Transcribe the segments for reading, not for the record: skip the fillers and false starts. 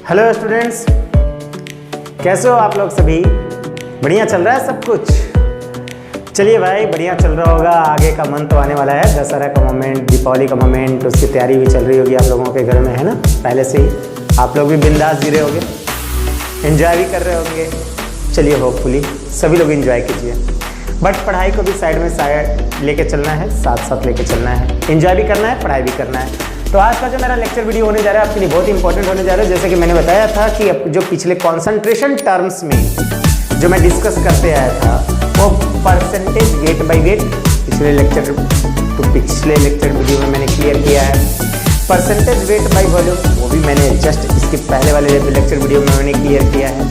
Hello students, कैसे हो आप लोग सभी? बढ़िया चल रहा है सब कुछ? चलिए भाई, बढ़िया चल रहा होगा। आगे का मंथ तो आने वाला है, दशहरा का मोमेंट, दीपावली का मोमेंट, उसकी तैयारी भी चल रही होगी आप लोगों के घर में, है ना? पहले से ही आप लोग भी बिंदास जी रहे होंगे, एंजॉय भी कर रहे होंगे। चलिए, होपफुली सभी लोग एंजॉय कीजिए, बट पढ़ाई को भी साइड में साइड लेके चलना है, साथ साथ लेके चलना है। एंजॉय भी करना है, पढ़ाई भी करना है। तो आज का जो मेरा लेक्चर वीडियो होने जा रहा है आपके लिए बहुत इंपॉर्टेंट होने जा रहा है। जैसे कि मैंने बताया था कि जो पिछले कॉन्सेंट्रेशन टर्म्स में जो मैं डिस्कस करते आया था, वो परसेंटेज वेट बाय वेट पिछले लेक्चर वीडियो में मैंने क्लियर किया है। परसेंटेज वेट बाय वॉल्यूम वो भी मैंने जस्ट इसके पहले वाले लेक्चर वीडियो में मैंने क्लियर किया है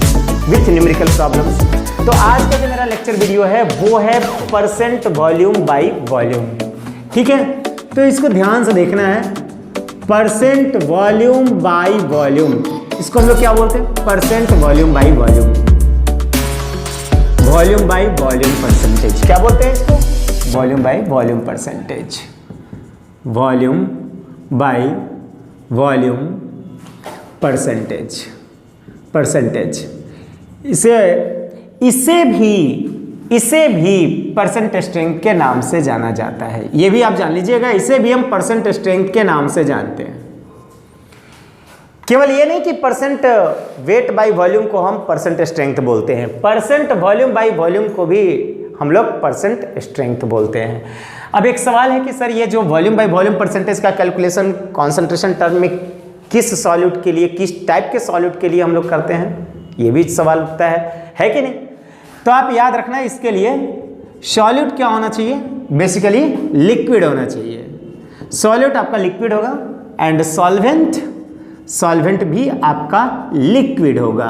विथ न्यूमेरिकल प्रॉब्लम्स। तो आज का जो मेरा लेक्चर वीडियो है वो है परसेंट वॉल्यूम बाय वॉल्यूम। ठीक है, तो इसको ध्यान से देखना है। परसेंट वॉल्यूम बाय वॉल्यूम, इसको हम लोग क्या बोलते हैं? Percent volume by volume, volume by volume percentage. क्या बोलते हैं इसको? Volume by volume percentage, volume by volume percentage, percentage. इसे भी परसेंट स्ट्रेंथ के नाम से जाना जाता है। ये भी आप जान लीजिएगा, इसे भी हम परसेंट स्ट्रेंथ के नाम से जानते हैं। केवल ये नहीं कि परसेंट वेट बाय वॉल्यूम को हम परसेंट स्ट्रेंथ बोलते हैं, परसेंट वॉल्यूम बाय वॉल्यूम को भी हम लोग परसेंट स्ट्रेंथ बोलते हैं। अब एक सवाल है कि सर ये जो वॉल्यूम बाय वॉल्यूम परसेंटेज का कैलकुलेशन कॉन्सेंट्रेशन टर्म में किस सॉल्यूट के लिए, किस टाइप के सॉल्यूट के लिए हम लोग करते हैं, ये भी सवाल उठता है कि नहीं? तो आप याद रखना, इसके लिए सॉल्यूट क्या होना चाहिए? बेसिकली लिक्विड होना चाहिए। सॉल्यूट आपका लिक्विड होगा एंड सॉल्वेंट भी आपका लिक्विड होगा।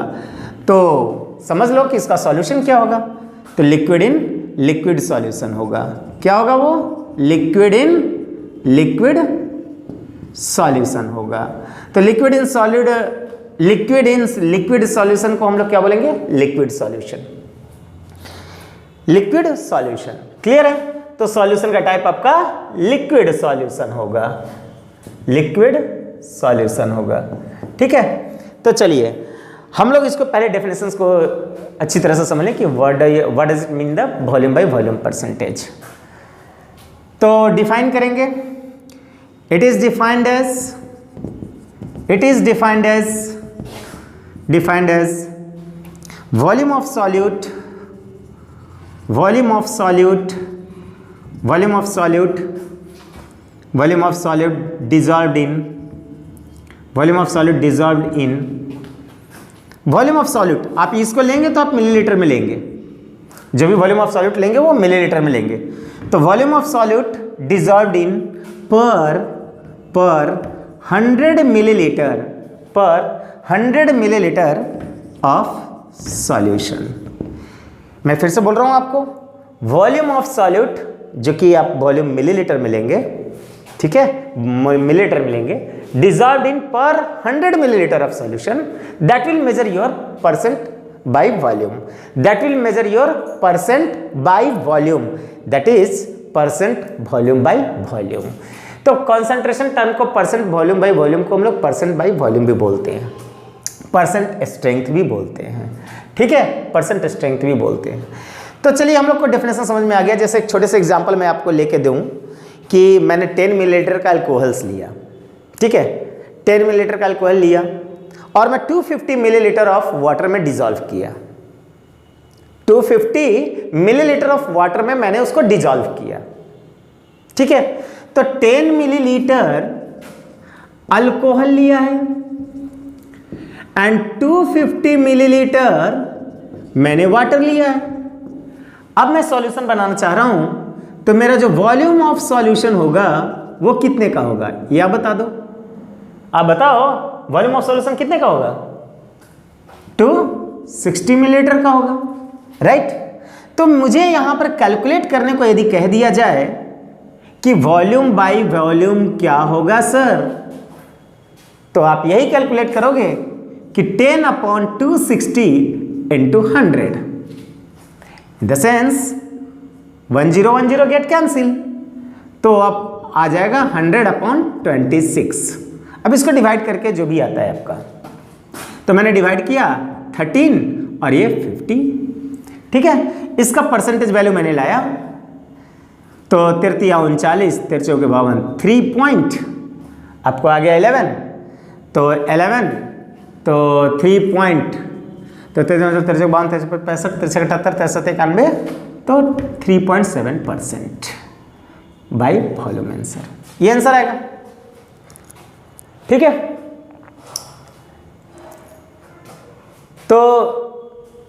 तो समझ लो कि इसका सॉल्यूशन क्या होगा। तो लिक्विड इन लिक्विड सॉल्यूशन होगा। क्या होगा वो? लिक्विड इन लिक्विड सॉल्यूशन होगा। तो लिक्विड इन लिक्विड सॉल्यूशन को हम लोग क्या बोलेंगे? Liquid solution, liquid solution. Clear है? तो सॉल्यूशन का टाइप आपका लिक्विड सॉल्यूशन होगा, लिक्विड सॉल्यूशन होगा। ठीक है, तो चलिए हम लोग इसको पहले डेफिनेशंस को अच्छी तरह से समझ लें कि what does it mean the volume by volume percentage. तो डिफाइन करेंगे। It is defined as volume of solute dissolved in volume of solute. आप इसको लेंगे तो आप मिलीलीटर में लेंगे, जो भी वॉल्यूम ऑफ सॉल्यूट लेंगे वो मिलीलीटर में लेंगे। तो वॉल्यूम ऑफ सॉल्यूट डिजॉल्व्ड इन पर 100 मिलीलीटर ऑफ सॉल्यूशन। मैं फिर से बोल रहा हूं आपको, वॉल्यूम ऑफ सॉल्यूट जो कि आप वॉल्यूम मिलीलीटर में लेंगे, ठीक है, मिलीलीटर में लेंगे, डिजॉल्व्ड इन पर 100 millilitre of solution, that will measure your percent by volume, that is percent volume by volume. तो कॉन्सेंट्रेशन टर्म को परसेंट वॉल्यूम बाय वॉल्यूम को हम लोग परसेंट बाय वॉल्यूम भी बोलते हैं, परसेंट स्ट्रेंथ भी बोलते हैं। ठीक है, परसेंट स्ट्रेंथ भी बोलते हैं। तो चलिए हम लोग को डेफिनेशन समझ में आ गया। जैसे एक छोटे से एग्जांपल मैं आपको लेके दूं कि मैंने 10 मिलीलीटर का अल्कोहल्स लिया। ठीक है, 10 मिलीलीटर का अल्कोहल लिया और मैं 250 मिलीलीटर ऑफ वाटर में डिजॉल्व किया। 250 मिलीलीटर ऑफ वाटर में मैंने उसको डिजॉल्व किया। ठीक है, तो 10 मिलीलीटर अल्कोहल लिया है एंड 250 मिलीलीटर मैंने वाटर लिया है। अब मैं सॉल्यूशन बनाना चाह रहा हूं, तो मेरा जो वॉल्यूम ऑफ सॉल्यूशन होगा वो कितने का होगा? ये आप बता दो, आप बताओ वॉल्यूम ऑफ सॉल्यूशन कितने का होगा? 260 मिलीलीटर का होगा, राइट? तो मुझे यहां पर कैलकुलेट करने को यदि कह दिया जाए कि वॉल्यूम बाय वॉल्यूम क्या होगा सर, तो आप यही कैलकुलेट करोगे कि 10/260 into 100, in the sense 1010 gate cancel, तो अब आ जाएगा 100/26। अब इसको डिवाइड करके जो भी आता है आपका, तो मैंने डिवाइड किया 13 और ये 50, ठीक है। इसका परसेंटेज वैल्यू मैंने लाया, तो 33 39 के 52, 3 पॉइंट, आपको आ गया 11, तो 11 तो 3 पॉइंट, तो 63 53 65 73 63 91, तो 3.7% बाई वॉल्यूम आंसर, ये आंसर आएगा, ठीक है। तो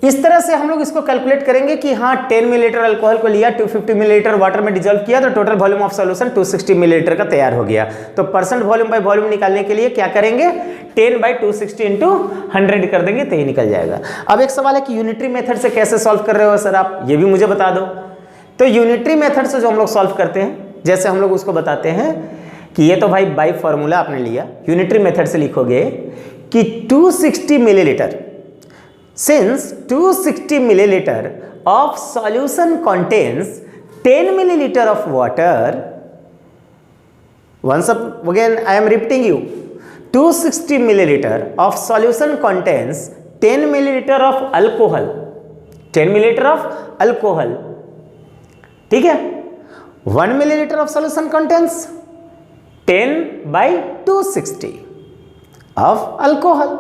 इस तरह से हम लोग इसको कैलकुलेट करेंगे कि हाँ 10 मिलीलीटर अल्कोहल को लिया, 250 मिलीलीटर वाटर में डिजोल्व किया, तो total volume of solution 260 millilitre का तैयार हो गया। तो परसेंट वॉल्यूम बाय वॉल्यूम निकालने के लिए क्या करेंगे, 10/260 इंटू 100 कर देंगे तो ये निकल जाएगा। अब एक सवाल है कि यूनिटरी मेथड से कैसे सॉल्व कर रहे हो सर आप, ये भी मुझे बता दो। तो यूनिटरी मेथड से जो हम लोग सॉल्व करते हैं, जैसे हम लोग उसको बताते हैं कि ये तो भाई बाई फॉर्मूला आपने लिया, यूनिटरी मेथड से लिखोगे कि 260 millilitre, since 260 milliliter of solution contains 10 milliliter of water, once again I am repeating you, 260 milliliter of solution contains 10 milliliter of alcohol, 10 milliliter of alcohol, ठीक है। 1 milliliter of solution contains 10/260 of alcohol,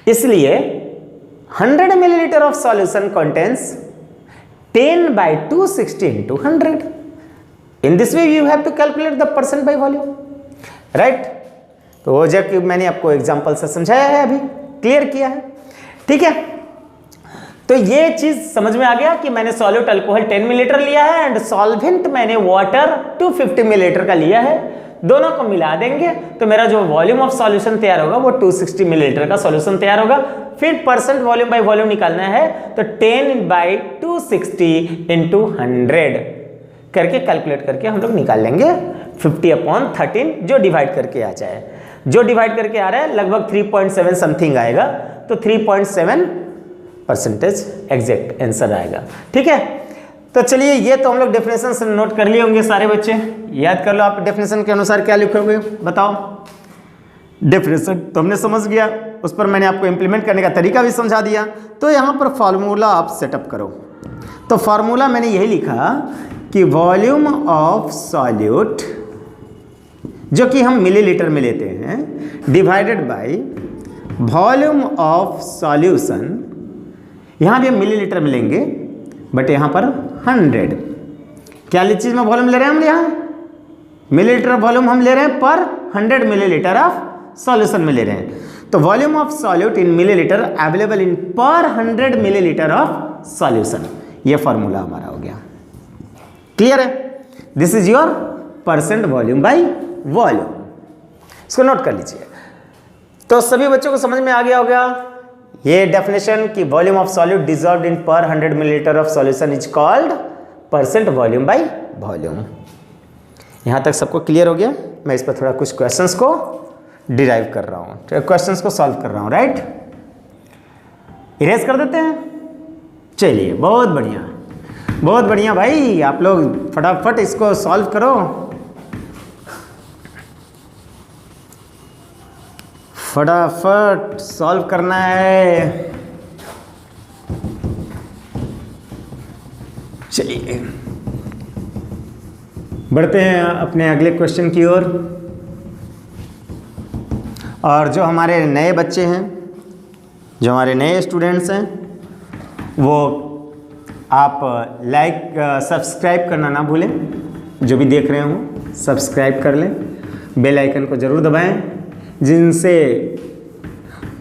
इसलिए 100 millilitre of solution contains 10/260 into 100. In this way you have to calculate the percent by volume, right? तो वो जब मैंने आपको example से समझाया है, अभी क्लियर किया है, ठीक है। तो ये चीज समझ में आ गया कि मैंने सॉल्यूट अल्कोहल 10 मिलीलीटर लिया है एंड सॉल्वेंट मैंने वाटर 250 मिलीलीटर का लिया है, दोनों को मिला देंगे तो मेरा जो वॉल्यूम ऑफ सॉल्यूशन तैयार होगा वो 260 मिलीलीटर का सॉल्यूशन तैयार होगा। फिर परसेंट वॉल्यूम बाय वॉल्यूम निकालना है, तो 10/260 इंटू 100 करके कैलकुलेट करके हम लोग निकाल लेंगे 50/13, जो डिवाइड करके आ जाए, जो डिवाइड करके आ रहा है लगभग 3.7 समथिंग आएगा, तो 3.7% एग्जैक्ट आंसर आएगा, ठीक है। तो चलिए ये तो हम लोग डेफिनेशन से नोट कर लिए होंगे सारे बच्चे, याद कर लो आप डेफिनेशन के अनुसार क्या लिखोगे, बताओ। डेफिनेशन तो हमने समझ गया, उस पर मैंने आपको इंप्लीमेंट करने का तरीका भी समझा दिया। तो यहाँ पर फार्मूला आप सेटअप करो, तो फार्मूला मैंने यही लिखा कि वॉल्यूम ऑफ सॉल्यूट, जो कि हम मिलीलीटर में लेते हैं, divided by volume of solution, यहाँ भी हम मिलीलीटर में लेंगे बट यहाँ पर 100, क्या चीज़ में वॉल्यूम ले रहे हैं हम, यहाँ मिलीलीटर वॉल्यूम हम ले रहे हैं पर 100 मिलीलीटर ऑफ सॉल्यूशन में ले रहे हैं। तो volume of solute in millilitre available in पर 100 मिलीलीटर ऑफ सॉल्यूशन, ये फॉर्मूला हमारा हो गया, क्लियर है। This is your percent volume by volume, इसको नोट कर लीजिए। तो सभी बच्चों को समझ में आ गया होगा ये डेफिनेशन कि वॉल्यूम ऑफ सॉल्यूट डिजॉल्व्ड इन पर 100 millilitre of solution is called percent volume by volume. यहां तक सबको क्लियर हो गया। मैं इस पर थोड़ा कुछ क्वेश्चंस को डिराइव कर रहा हूं, क्वेश्चंस को सॉल्व कर रहा हूं, राइट। इरेज कर देते हैं, चलिए बहुत बढ़िया, बहुत बढ़िया भाई, आप लोग फटाफट इसको सॉल्व करो, फटाफट सॉल्व करना है। चलिए बढ़ते हैं अपने अगले क्वेश्चन की ओर। और जो हमारे नए बच्चे हैं, जो हमारे नए स्टूडेंट्स हैं, वो आप लाइक सब्सक्राइब करना ना भूलें, जो भी देख रहे हो सब्सक्राइब कर लें, बेल आइकन को ज़रूर दबाएं, जिनसे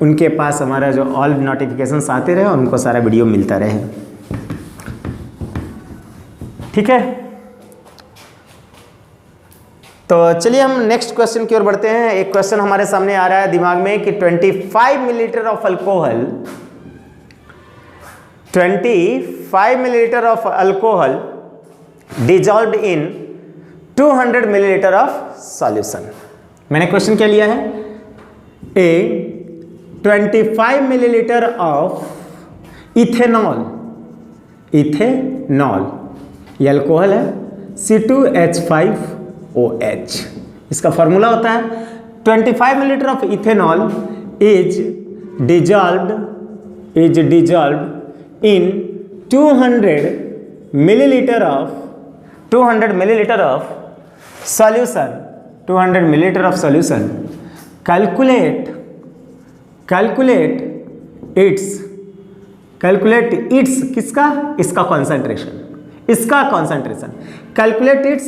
उनके पास हमारा जो ऑल नोटिफिकेशंस आते रहे, उनको सारा वीडियो मिलता रहे, ठीक है। तो चलिए हम नेक्स्ट क्वेश्चन की ओर बढ़ते हैं। एक क्वेश्चन हमारे सामने आ रहा है दिमाग में कि 25 millilitre of alcohol, 25 millilitre of alcohol dissolved in 200 millilitre of solution. मैंने क्वेश्चन क्या लिया है, ए 25 मिलीलीटर ऑफ इथेनॉल, इथेनॉल ये अल्कोहल है, C2H5OH, इसका फॉर्मूला होता है 25 millilitre of ethanol is dissolved in 200 milliliter of solution, 200 milliliter of solution. Calculate its किसका, इसका concentration, calculate its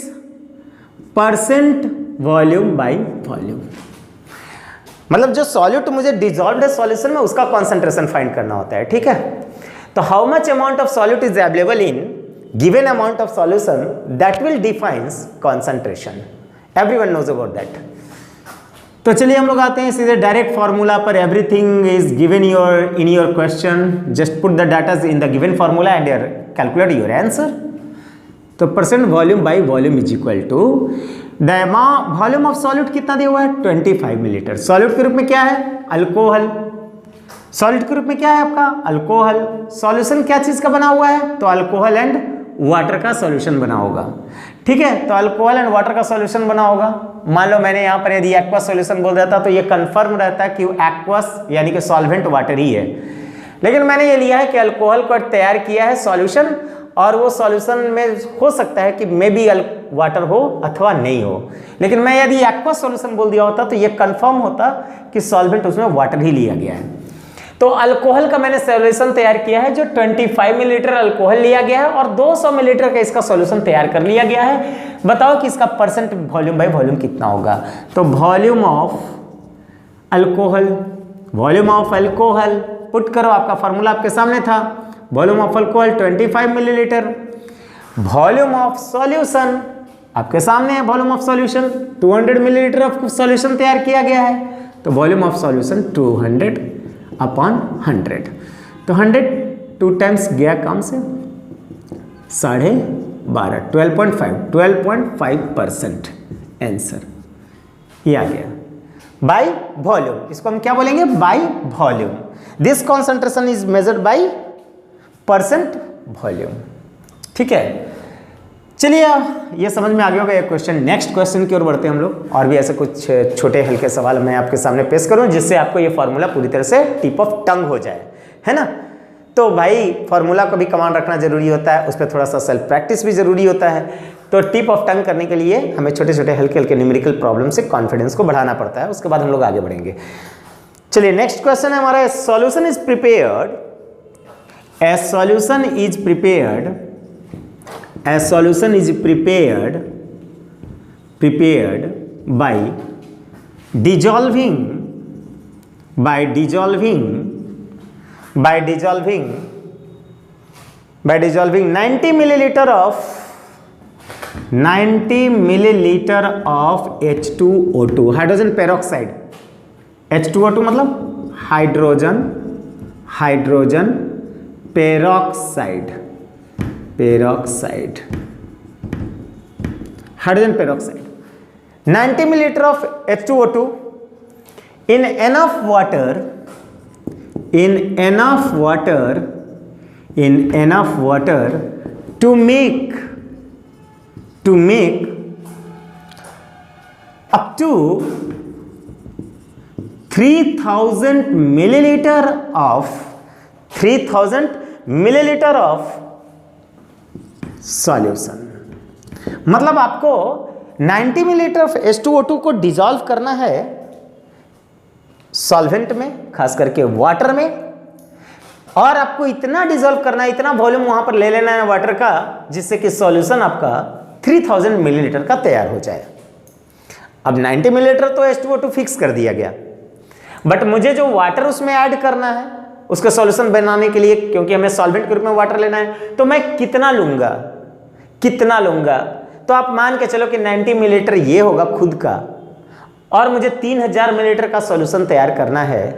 percent volume by volume. मतलब जो सॉल्यूट मुझे डिजॉल्व्ड सॉल्यूशन में उसका कॉन्सेंट्रेशन फाइंड करना होता है, ठीक है। तो how much amount of solute is available in given amount of solution, that will defines concentration. Everyone knows about that. तो चलिए हम लोग आते हैं सीधे डायरेक्ट फॉर्मूला पर। Everything is given in your question, just put the data in the given formula and calculate your answer. तो percent volume by volume is equal to the volume of solute कितना दिया हुआ है 25 millilitre. Solute के रूप में क्या है, अल्कोहल। सॉल्यूट के रूप में क्या है आपका, अल्कोहल। सॉल्यूशन क्या चीज का बना हुआ है, तो अल्कोहल एंड वाटर का सॉल्यूशन बना होगा, ठीक है। तो अल्कोहल एंड वाटर का सॉल्यूशन बना होगा। मान लो मैंने यहाँ पर यदि एक्वस सॉल्यूशन बोल देता तो ये कंफर्म रहता है कि एक्वस यानी कि सॉल्वेंट वाटर ही है। लेकिन मैंने ये लिया है कि अल्कोहल को तैयार किया है सॉल्यूशन, और वो सॉल्यूशन में हो सकता है कि मे बी वाटर हो अथवा नहीं हो। लेकिन मैं यदि एक्वा सॉल्यूशन बोल दिया होता तो ये कंफर्म होता कि सॉल्वेंट उसमें वाटर ही लिया गया है। तो अल्कोहल का मैंने सॉल्यूशन तैयार किया है जो 25 मिलीलीटर अल्कोहल लिया गया है और 200 मिलीलीटर का इसका सॉल्यूशन तैयार कर लिया गया है। बताओ कि इसका परसेंट वॉल्यूम बाई वॉल्यूम कितना होगा। तो वॉल्यूम ऑफ अल्कोहल, पुट करो, आपका फॉर्मूला आपके सामने था। Volume of alcohol 25 millilitre, volume of solution आपके सामने है। Volume of solution 200 millilitre of solution तैयार किया गया है। तो वॉल्यूम ऑफ सॉल्यूशन 200 अपॉन 100। तो 100 2 टाइम्स गया काम से 12.5, 12.5% आंसर ये आ गया बाय वॉल्यूम। इसको हम क्या बोलेंगे, by volume. This concentration is measured by percent volume, ठीक है। चलिए ये समझ में आ गया होगा ये क्वेश्चन। नेक्स्ट क्वेश्चन की ओर बढ़ते हैं हम लोग, और भी ऐसे कुछ छोटे हल्के सवाल मैं आपके सामने पेश करूं जिससे आपको ये फार्मूला पूरी तरह से टिप ऑफ टंग हो जाए, है ना। तो भाई फार्मूला को भी कमांड रखना जरूरी होता है, उस पर थोड़ा सा सेल्फ प्रैक्टिस भी जरूरी होता है। तो टिप ऑफ टंग करने के लिए हमें छोटे छोटे हल्के हल्के न्यूमेरिकल प्रॉब्लम से कॉन्फिडेंस को बढ़ाना पड़ता है, उसके बाद हम लोग आगे बढ़ेंगे। चलिए नेक्स्ट क्वेश्चन है हमारा, solution is prepared, as solution is prepared by dissolving 90 milliliter of H2O2 hydrogen peroxide. H2O2 मतलब hydrogen peroxide, hydrogen peroxide 90 millilitre of H2O2 in enough water to make up to 3000 milliliter of solution. मतलब आपको 90 millilitre of H2O2 को dissolve करना है solvent में, खास करके water में, और आपको इतना डिसॉल्व करना है, इतना वॉल्यूम वहां पर ले लेना है वाटर का, जिससे कि सॉल्यूशन आपका 3000 मिलीलीटर का तैयार हो जाए। अब 90 मिलीलीटर तो H2O2 फिक्स कर दिया गया, बट मुझे जो वाटर उसमें ऐड करना है उसका सॉल्यूशन बनाने के लिए, क्योंकि हमें सॉल्वेंट के रूप में वाटर लेना है, तो मैं कितना लूंगा। तो आप मान के चलो कि 90 मिलीलीटर ये होगा खुद का, और मुझे 3000 मिलीलीटर का सॉल्यूशन तैयार करना है,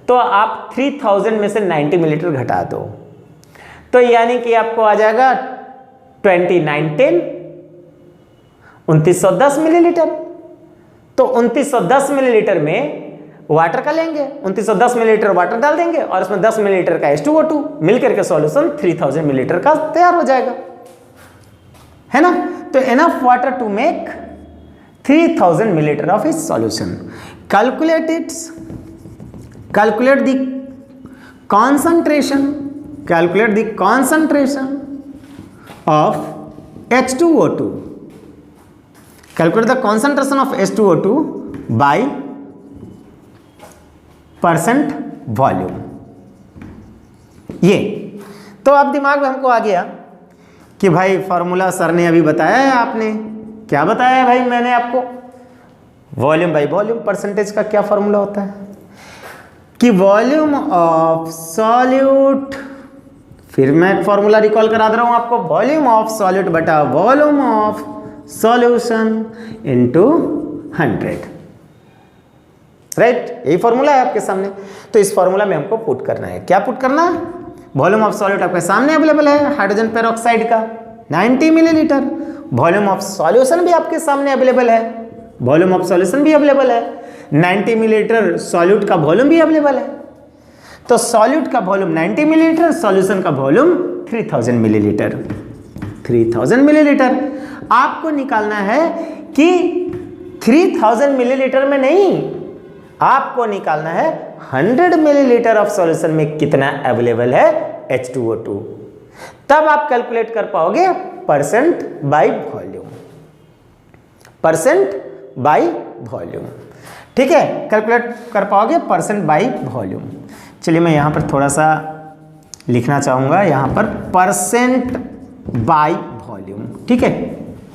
तो आप 3000 में से 90 मिलीलीटर घटा दो, तो यानी कि आपको आ जाएगा 2910 2910 मिलीलीटर। तो 2910 मिलीलीटर में वाटर का लेंगे, 2910 मिलीलीटर वाटर डाल देंगे और इसमें 10 मिलीलीटर का H2O2 मिलकर के सॉल्यूशन 3000 मिलीलीटर का तैयार हो जाएगा, है ना। तो enough water to make 3000 millilitre of इस solution. Calculate the concentration, calculate the concentration of H2O2. Calculate the concentration of H2O2 by percent volume. ये तो अब दिमाग में हमको आ गया कि भाई फॉर्मूला सर ने अभी बताया है। आपने क्या बताया है भाई? मैंने आपको वॉल्यूम बाई वॉल्यूम परसेंटेज का क्या फॉर्मूला होता है कि वॉल्यूम ऑफ सॉल्यूट, फिर मैं फॉर्मूला रिकॉल करा दे रहा हूं आपको, वॉल्यूम ऑफ सॉल्यूट बटा volume of solution into 100, right? यही फॉर्मूला है आपके सामने। तो इस फॉर्मूला में हमको पुट करना है। क्या पुट करना है? वॉल्यूम ऑफ सॉल्यूट आपके सामने अवेलेबल है हाइड्रोजन पेरोक्साइड का 90 मिलीलीटर। वॉल्यूम ऑफ सॉल्यूशन भी आपके सामने अवेलेबल है, वॉल्यूम ऑफ सॉल्यूशन भी अवेलेबल है, 90 मिलीलीटर सॉल्यूट का वॉल्यूम भी अवेलेबल है। तो सॉल्यूट का वॉल्यूम 90 मिलीलीटर, सॉल्यूशन का वॉल्यूम 3000 मिलीलीटर। 3000 मिलीलीटर आपको निकालना है कि 3000 मिलीलीटर में नहीं, आपको निकालना है 100 मिलीलीटर ऑफ सॉल्यूशन में कितना अवेलेबल है H2O2। तब आप कैलकुलेट कर पाओगे percent by volume, percent by volume. ठीक है, कैलकुलेट कर पाओगे परसेंट बाय वॉल्यूम। चलिए मैं यहां पर थोड़ा सा लिखना चाहूंगा, यहां पर परसेंट बाय वॉल्यूम। ठीक है,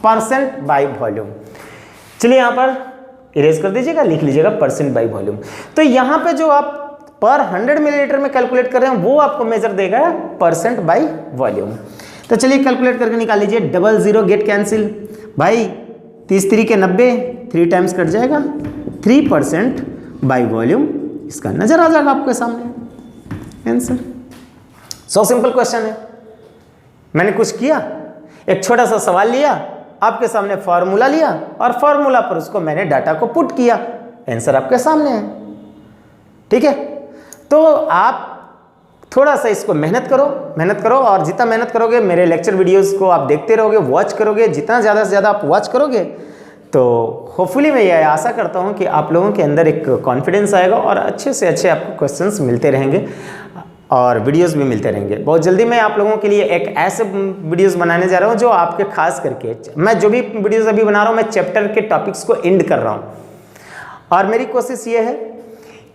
परसेंट बाय वॉल्यूम। चलिए यहां पर इरेज कर दीजिएगा, लिख लीजिएगा परसेंट बाय वॉल्यूम। तो यहां पे जो आप पर 100 मिलीलीटर में कैलकुलेट कर रहे हैं वो आपको मेजर देगा परसेंट बाय वॉल्यूम। तो चलिए कैलकुलेट करके निकाल लीजिए। 00 गेट कैंसिल भाई, 30 3 के 90, 3 टाइम्स कट जाएगा, 3% बाय वॉल्यूम इसका नजर आ जाएगा आपके सामने आंसर। सो सिंपल क्वेश्चन है। मैंने कुछ किया, एक छोटा सा सवाल लिया, आपके सामने फॉर्मूला लिया और फॉर्मूला पर उसको मैंने डाटा को पुट किया, आंसर आपके सामने है। ठीक है, तो आप थोड़ा सा इसको मेहनत करो और जितना मेहनत करोगे, मेरे लेक्चर वीडियोस को आप देखते रहोगे, वॉच करोगे, जितना ज़्यादा से ज़्यादा आप वॉच करोगे तो होपफुली मैं ये आशा करता हूँ कि आप लोगों के अंदर एक कॉन्फिडेंस आएगा और अच्छे से अच्छे आपको क्वेश्चंस मिलते रहेंगे और वीडियोस भी मिलते रहेंगे। बहुत जल्दी मैं आप लोगों के लिए एक ऐसे वीडियोस बनाने जा रहा हूँ जो आपके खास करके, मैं जो भी वीडियोस अभी बना रहा हूँ मैं चैप्टर के टॉपिक्स को एंड कर रहा हूँ और मेरी कोशिश ये है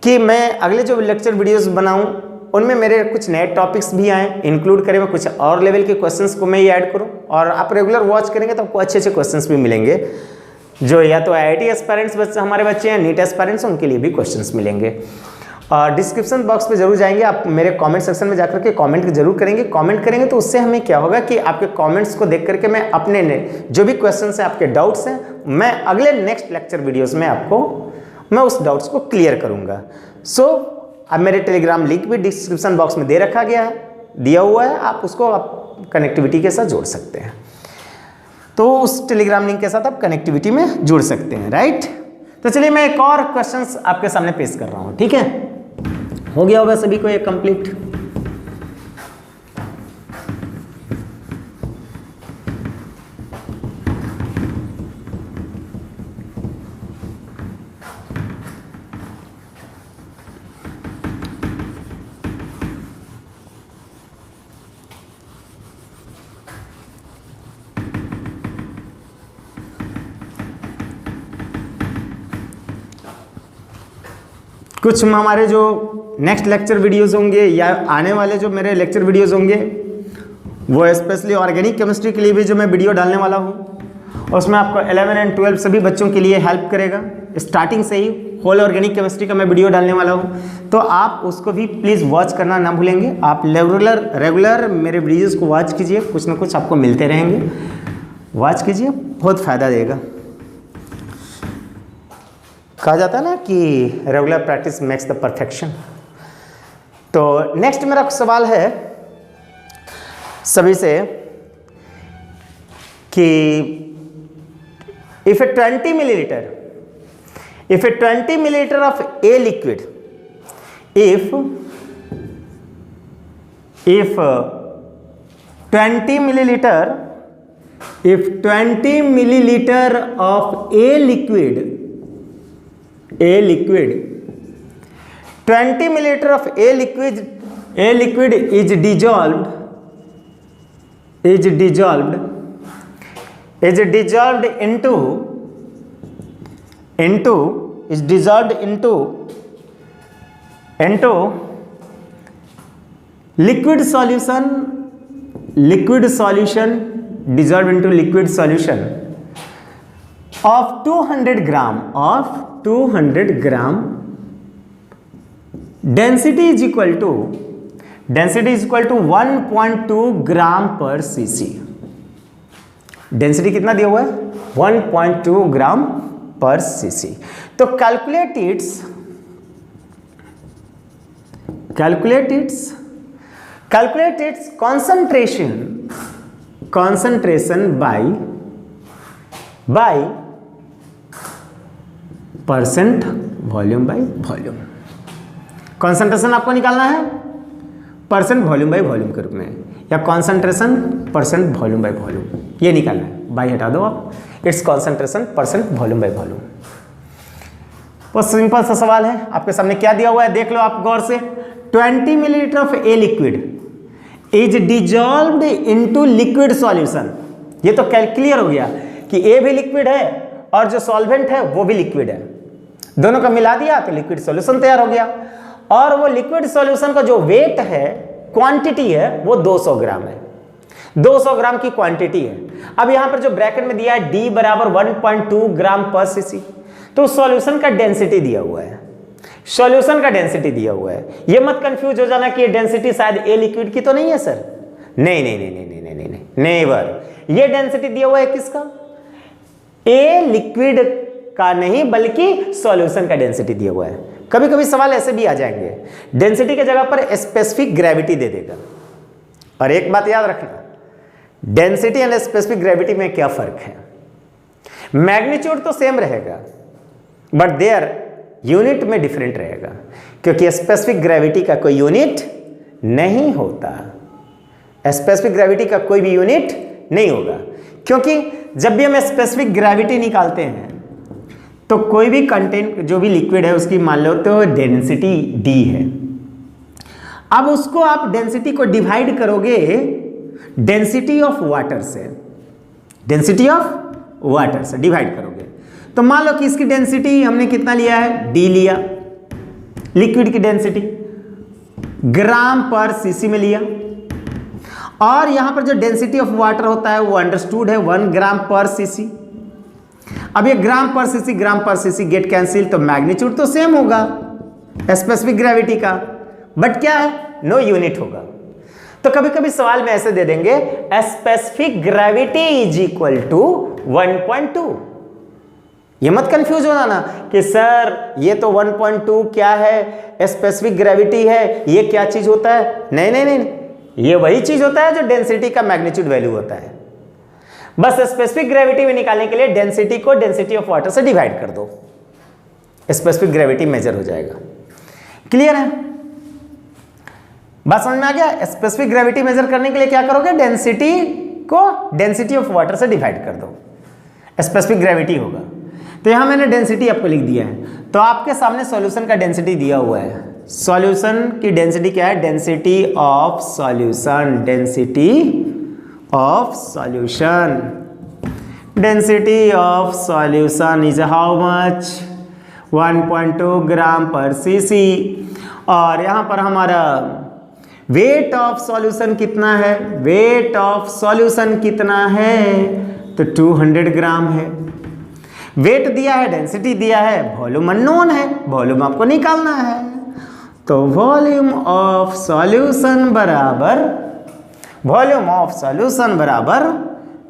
कि मैं अगले जो लेक्चर वीडियोस बनाऊँ उनमें मेरे कुछ नए टॉपिक्स भी आएँ, इंक्लूड करें, मैं कुछ और लेवल के क्वेश्चंस को मैं ये ऐड करूँ और आप रेगुलर वॉच करेंगे तो आपको अच्छे अच्छे क्वेश्चंस भी मिलेंगे, जो या तो IIT एस्पायरेंट्स बच्चे हमारे बच्चे हैं, नीट एस्पायरेंट्स, उनके लिए भी क्वेश्चंस मिलेंगे। और डिस्क्रिप्शन बॉक्स पे जरूर जाएंगे, आप मेरे कमेंट सेक्शन में जाकर के कमेंट जरूर करेंगे। कमेंट करेंगे तो उससे हमें क्या होगा कि आपके कमेंट्स को देख करके मैं अपने जो भी क्वेश्चंस हैं, आपके डाउट्स हैं, मैं अगले नेक्स्ट लेक्चर वीडियोस में मैं उस डाउट्स को क्लियर करूँगा। सो अब मेरे टेलीग्राम लिंक भी डिस्क्रिप्शन बॉक्स में दिया हुआ है, आप उसको आप कनेक्टिविटी के साथ जोड़ सकते हैं। तो उस टेलीग्राम लिंक के साथ आप कनेक्टिविटी में जुड़ सकते हैं, राइट? तो चलिए मैं एक और क्वेश्चंस आपके सामने पेश कर रहा हूँ। ठीक है, हो गया होगा सभी को ये कंप्लीट। कुछ हमारे जो नेक्स्ट लेक्चर वीडियोस होंगे या आने वाले जो मेरे लेक्चर वीडियोस होंगे वो स्पेशली ऑर्गेनिक केमिस्ट्री के लिए भी जो मैं वीडियो डालने वाला हूँ, उसमें आपको 11 और 12 सभी बच्चों के लिए हेल्प करेगा। स्टार्टिंग से ही होल ऑर्गेनिक केमिस्ट्री का मैं वीडियो डालने वाला हूँ, तो आप उसको भी प्लीज़ वॉच करना ना भूलेंगे। आप रेगुलर मेरे वीडियोज़ को वॉच कीजिए, कुछ ना कुछ आपको मिलते रहेंगे, वॉच कीजिए, बहुत फ़ायदा देगा। कहा जाता है ना कि regular practice makes the perfection. तो नेक्स्ट मेरा सवाल है सभी से कि if A 20 milliliter of a liquid, if 20 milliliter of a liquid 20 milliliter of a liquid a liquid is dissolved into liquid solution dissolved into liquid solution of 200 gram density is equal to 1.2 gram per cc। Density कितना दिया हुआ है? 1.2 ग्राम पर CC. तो calculate its concentration by percent volume by volume. Concentration आपको निकालना है percent volume by volume के रूप में, या concentration percent volume by volume, ये निकालना है। बाई हटा दो आप, it's concentration percent volume by volume. बहुत सिंपल सा सवाल है, आपके सामने क्या दिया हुआ है देख लो आप गौर से। 20 millilitre of a liquid is dissolved into liquid solution. ये तो क्लियर हो गया कि ए भी लिक्विड है और जो सॉल्वेंट है वो भी लिक्विड है, दोनों का मिला दिया तो लिक्विड सॉल्यूशन तैयार हो गया। और वो लिक्विड सॉल्यूशन का जो वेट है, क्वांटिटी है, वो 200 ग्राम है। 200 ग्राम की क्वांटिटी है। अब यहां पर जो ब्रैकेट में दिया है D बराबर 1.2 ग्राम पर सीसी, तो सॉल्यूशन का डेंसिटी दिया हुआ है, ये मत कंफ्यूज हो जाना कि ये डेंसिटी शायद ए लिक्विड की तो नहीं है सर। नहीं, नेवर। ये डेंसिटी दिया हुआ है किसका? ए लिक्विड का नहीं, बल्कि सॉल्यूशन का डेंसिटी दिया हुआ है। कभी कभी सवाल ऐसे भी आ जाएंगे, डेंसिटी के जगह पर स्पेसिफिक ग्रेविटी दे देगा। और एक बात याद रखना, डेंसिटी एंड स्पेसिफिक ग्रेविटी में क्या फर्क है? मैग्नीट्यूड तो सेम रहेगा बट देयर यूनिट में डिफरेंट रहेगा, क्योंकि स्पेसिफिक ग्रेविटी का कोई यूनिट नहीं होता। स्पेसिफिक ग्रेविटी का कोई भी यूनिट नहीं होगा, क्योंकि जब भी हम स्पेसिफिक ग्रेविटी निकालते हैं तो कोई भी कंटेंट जो भी लिक्विड है उसकी मान लो तो डेंसिटी D है। अब उसको आप डेंसिटी को डिवाइड करोगे डेंसिटी ऑफ वाटर से, डिवाइड करोगे तो मान लो कि इसकी डेंसिटी हमने कितना लिया है? D लिया, लिक्विड की डेंसिटी ग्राम पर सीसी में लिया, और यहां पर जो डेंसिटी ऑफ वाटर होता है वो अंडरस्टूड है 1 ग्राम पर सीसी। अब ये ग्राम पर सीसी गेट कैंसिल, तो मैग्नीट्यूड तो सेम होगा स्पेसिफिक ग्रेविटी का, बट क्या है? नो यूनिट होगा। तो कभी कभी सवाल में ऐसे दे देंगे specific gravity is equal to 1.2। ये मत कंफ्यूज होना ना कि सर ये तो 1.2 क्या है, स्पेसिफिक ग्रेविटी है, ये क्या चीज होता है? नहीं, ये वही चीज होता है जो डेंसिटी का मैग्नीट्यूड वैल्यू होता है। बस स्पेसिफिक ग्रेविटी में निकालने के लिए डेंसिटी को डेंसिटी ऑफ वाटर से डिवाइड कर दो, स्पेसिफिक ग्रेविटी मेजर हो जाएगा। क्लियर है? बात समझ में आ गया? स्पेसिफिक ग्रेविटी मेजर करने के लिए क्या करोगे? डेंसिटी को डेंसिटी ऑफ वाटर से डिवाइड कर दो, स्पेसिफिक ग्रेविटी होगा। तो यहां मैंने डेंसिटी आपको लिख दिया है, तो आपके सामने सॉल्यूशन का डेंसिटी दिया हुआ है। सॉल्यूशन की डेंसिटी क्या है? Density of solution is how much? 1.2 ग्राम पर सीसी। और यहां पर हमारा वेट ऑफ सॉल्यूशन कितना है? तो 200 ग्राम है। वेट दिया है, डेंसिटी दिया है, वॉल्यूम अननोन है, वॉल्यूम आपको निकालना है। तो वॉल्यूम ऑफ सॉल्यूशन बराबर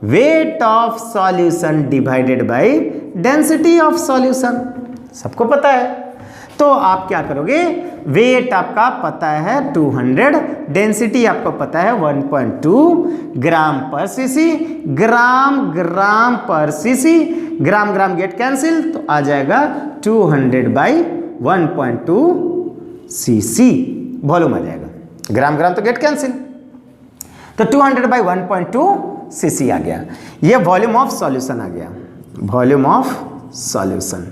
weight of solution divided by density of solution. सबको पता है। तो आप क्या करोगे? वेट आपका पता है 200, डेंसिटी आपको पता है 1.2 ग्राम पर सीसी, ग्राम पर सीसी, ग्राम गेट कैंसिल, तो आ जाएगा 200 बाई 1.2 सीसी, वॉल्यूम आ जाएगा। ग्राम तो गेट कैंसिल, तो 200 बाई 1.2 सीसी आ गया। ये वॉल्यूम ऑफ सॉल्यूशन आ गया, वॉल्यूम ऑफ सॉल्यूशन।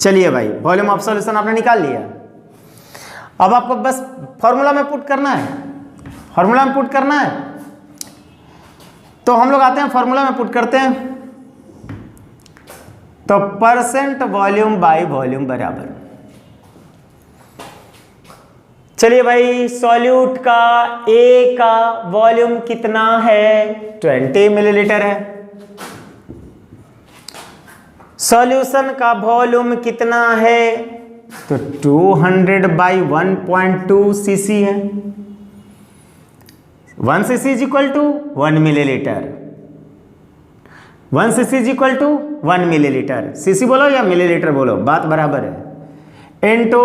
चलिए भाई, वॉल्यूम ऑफ सॉल्यूशन आपने निकाल लिया। अब आपको बस फॉर्मूला में पुट करना है, फॉर्मूला में पुट करना है। तो हम लोग आते हैं फॉर्मूला में पुट करते हैं, तो परसेंट वॉल्यूम बाय वॉल्यूम बराबर, चलिए भाई सॉल्यूट का ए का वॉल्यूम कितना है, 20 मिलीलीटर है। सॉल्यूशन का वॉल्यूम कितना है, तो 200 बाई 1.2 सीसी है। 1 CC is equal to 1 millilitre, 1 CC is equal to 1 millilitre. CC बोलो या मिलीलीटर बोलो, बात बराबर है, इनटू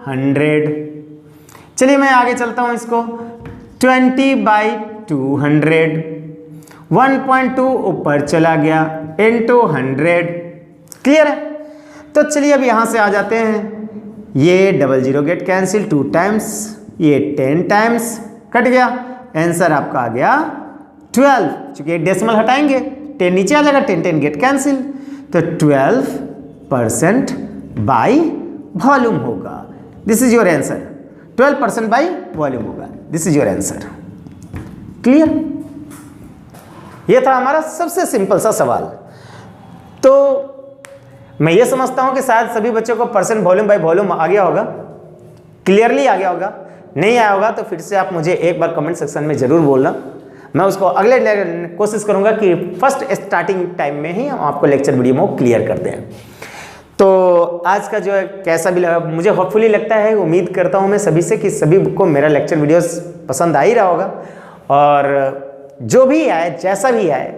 100। चलिए मैं आगे चलता हूं इसको, 20 बाई 200, 1.2 ऊपर चला गया, इनटू 100। क्लियर है? तो चलिए अब यहां से आ जाते हैं, ये 00 गेट कैंसिल 2 टाइम्स, ये 10 टाइम्स कट गया, आंसर आपका आ गया 12। चूंकि एक डेसिमल हटाएंगे 10 नीचे आ जाएगा, 10 गेट कैंसिल, तो 12% बाई वॉल्यूम होगा। This is your answer, 12% by volume होगा। This is your answer. Clear? ये था हमारा सबसे सिंपल सा सवाल। तो मैं ये समझता हूं कि शायद सभी बच्चों को परसेंट वॉल्यूम बाई वॉल्यूम आ गया होगा, क्लियरली आ गया होगा। नहीं आया होगा तो फिर से आप मुझे एक बार कमेंट सेक्शन में जरूर बोलना, मैं उसको अगले कोशिश करूंगा कि फर्स्ट स्टार्टिंग टाइम में ही हम आपको लेक्चर वीडियो में क्लियर कर दें। तो आज का जो है कैसा भी लगा, मुझे होपफुली लगता है, उम्मीद करता हूं मैं सभी से कि सभी को मेरा लेक्चर वीडियोस पसंद आ ही रहा होगा। और जो भी आए, जैसा भी आए,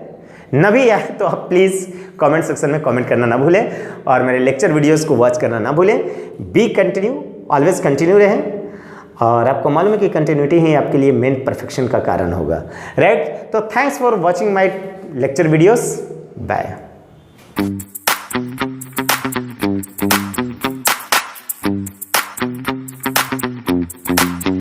न भी आए, तो आप प्लीज़ कमेंट सेक्शन में कमेंट करना ना भूलें और मेरे लेक्चर वीडियोस को वॉच करना ना भूलें। बी कंटिन्यू, ऑलवेज कंटिन्यू रहें, और आपको मालूम है कि कंटिन्यूटी ही आपके लिए मेन परफेक्शन का कारण होगा, राइट? तो thanks for watching my lecture videos, bye.